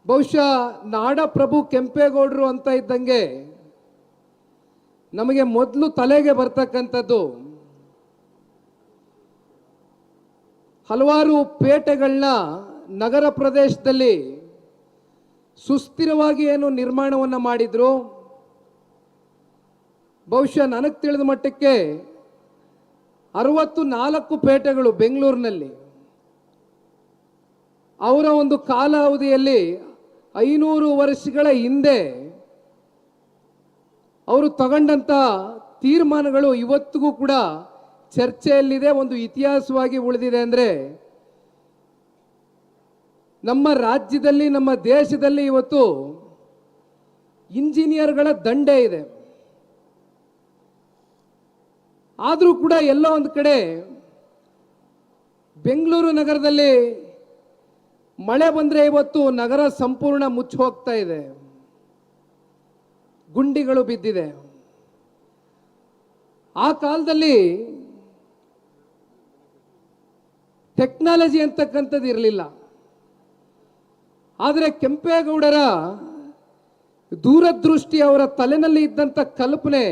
ಬಹುಶಃ ನಾಡಪ್ರಭು ಕೆಂಪೇಗೌಡರು ಅಂತ ಇದ್ದಂಗೆ ನಮಗೆ ಮೊದಲು ತಲೆಗೆ ಬರ್ತಕ್ಕಂಥದ್ದು ಹಲವಾರು ಪೇಟೆಗಳನ್ನ ನಗರ ಪ್ರದೇಶದಲ್ಲಿ ಸುಸ್ಥಿರವಾಗಿ ಏನು ನಿರ್ಮಾಣವನ್ನು ಮಾಡಿದ್ರು. ಬಹುಶಃ ನನಗೆ ತಿಳಿದ ಮಟ್ಟಕ್ಕೆ 64 ಪೇಟೆಗಳು ಬೆಂಗಳೂರಿನಲ್ಲಿ ಅವರ ಒಂದು ಕಾಲಾವಧಿಯಲ್ಲಿ 500 ವರ್ಷಗಳ ಹಿಂದೆ ಅವರು ತಗೊಂಡಂಥ ತೀರ್ಮಾನಗಳು ಇವತ್ತಿಗೂ ಕೂಡ ಚರ್ಚೆಯಲ್ಲಿದೆ, ಒಂದು ಇತಿಹಾಸವಾಗಿ ಉಳಿದಿದೆ. ಅಂದರೆ ನಮ್ಮ ರಾಜ್ಯದಲ್ಲಿ ನಮ್ಮ ದೇಶದಲ್ಲಿ ಇವತ್ತು ಇಂಜಿನಿಯರ್ಗಳ ದಂಡೆ ಇದೆ. ಆದರೂ ಕೂಡ ಎಲ್ಲೋ ಒಂದು ಕಡೆ ಬೆಂಗಳೂರು ನಗರದಲ್ಲಿ ಮಳೆ ಬಂದರೆ ಇವತ್ತು ನಗರ ಸಂಪೂರ್ಣ ಮುಚ್ಚಿ ಹೋಗ್ತಾ ಇದೆ, ಗುಂಡಿಗಳು ಬಿದ್ದಿದೆ. ಆ ಕಾಲದಲ್ಲಿ ಟೆಕ್ನಾಲಜಿ ಅಂತಕ್ಕಂಥದ್ದು ಇರಲಿಲ್ಲ. ಆದರೆ ಕೆಂಪೇಗೌಡರ ದೂರದೃಷ್ಟಿ, ಅವರ ತಲೆನಲ್ಲಿ ಇದ್ದಂಥ ಕಲ್ಪನೆ,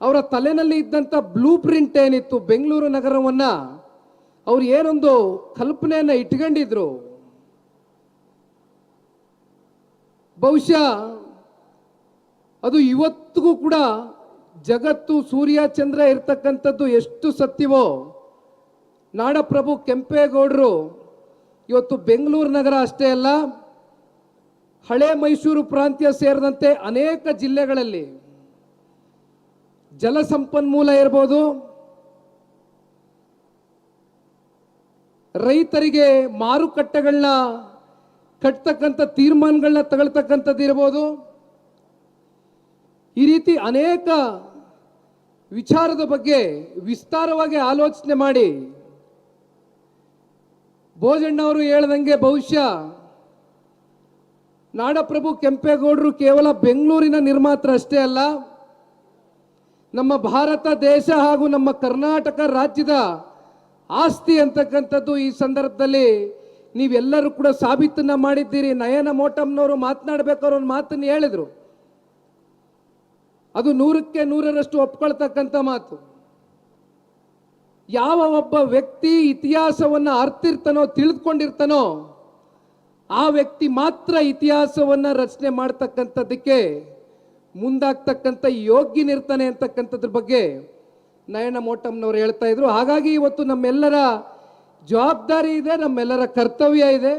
ಅವರ ತಲೆನಲ್ಲಿ ಇದ್ದಂಥ ಬ್ಲೂ ಪ್ರಿಂಟ್ ಏನಿತ್ತು, ಬೆಂಗಳೂರು ನಗರವನ್ನು ಅವ್ರು ಏನೊಂದು ಕಲ್ಪನೆಯನ್ನು ಇಟ್ಕೊಂಡಿದ್ರು, ಬಹುಶಃ ಅದು ಇವತ್ತಿಗೂ ಕೂಡ ಜಗತ್ತು ಸೂರ್ಯ ಚಂದ್ರ ಇರ್ತಕ್ಕಂಥದ್ದು ಎಷ್ಟು ಸತ್ಯವೋ, ನಾಡಪ್ರಭು ಕೆಂಪೇಗೌಡರು ಇವತ್ತು ಬೆಂಗಳೂರು ನಗರ ಅಷ್ಟೇ ಅಲ್ಲ, ಹಳೆ ಮೈಸೂರು ಪ್ರಾಂತ್ಯ ಸೇರಿದಂತೆ ಅನೇಕ ಜಿಲ್ಲೆಗಳಲ್ಲಿ ಜಲಸಂಪನ್ಮೂಲ ಇರ್ಬೋದು, ರೈತರಿಗೆ ಮಾರುಕಟ್ಟೆಗಳನ್ನ ಕಟ್ತಕ್ಕಂಥ ತೀರ್ಮಾನಗಳನ್ನ ತಗೊಳ್ತಕ್ಕಂಥದ್ದು ಇರ್ಬೋದು, ಈ ರೀತಿ ಅನೇಕ ವಿಚಾರದ ಬಗ್ಗೆ ವಿಸ್ತಾರವಾಗಿ ಆಲೋಚನೆ ಮಾಡಿ ಭೋಜಣ್ಣವರು ಹೇಳ್ದಂಗೆ ಬಹುಶಃ ನಾಡಪ್ರಭು ಕೆಂಪೇಗೌಡರು ಕೇವಲ ಬೆಂಗಳೂರಿನ ನಿರ್ಮಾತೃ ಅಷ್ಟೇ ಅಲ್ಲ, ನಮ್ಮ ಭಾರತ ದೇಶ ಹಾಗೂ ನಮ್ಮ ಕರ್ನಾಟಕ ರಾಜ್ಯದ ಆಸ್ತಿ ಅಂತಕ್ಕಂಥದ್ದು ಈ ಸಂದರ್ಭದಲ್ಲಿ ನೀವೆಲ್ಲರೂ ಕೂಡ ಸಾಬೀತನ್ನ ಮಾಡಿದ್ದೀರಿ. ನಯನ ಮೋಟಮ್ನವರು ಮಾತನಾಡಬೇಕಾದ್ರು ಒಂದು ಮಾತನ್ನು ಹೇಳಿದರು, ಅದು 100ಕ್ಕೆ 100ರಷ್ಟು ಒಪ್ಕೊಳ್ತಕ್ಕಂಥ ಮಾತು. ಯಾವ ಒಬ್ಬ ವ್ಯಕ್ತಿ ಇತಿಹಾಸವನ್ನು ಅರ್ತಿರ್ತಾನೋ, ತಿಳಿದುಕೊಂಡಿರ್ತಾನೋ, ಆ ವ್ಯಕ್ತಿ ಮಾತ್ರ ಇತಿಹಾಸವನ್ನು ರಚನೆ ಮಾಡ್ತಕ್ಕಂಥದ್ದಕ್ಕೆ ಮುಂದಾಗ್ತಕ್ಕಂಥ ಯೋಗ್ಯನಿರ್ತಾನೆ ಅಂತಕ್ಕಂಥದ್ರ ಬಗ್ಗೆ ನಯನ ಮೋಟಮ್ನವರು ಹೇಳ್ತಾ ಇದ್ರು. ಹಾಗಾಗಿ ಇವತ್ತು ನಮ್ಮೆಲ್ಲರ ಜವಾಬ್ದಾರಿ ಇದೆ, ನಮ್ಮೆಲ್ಲರ ಕರ್ತವ್ಯ ಇದೆ.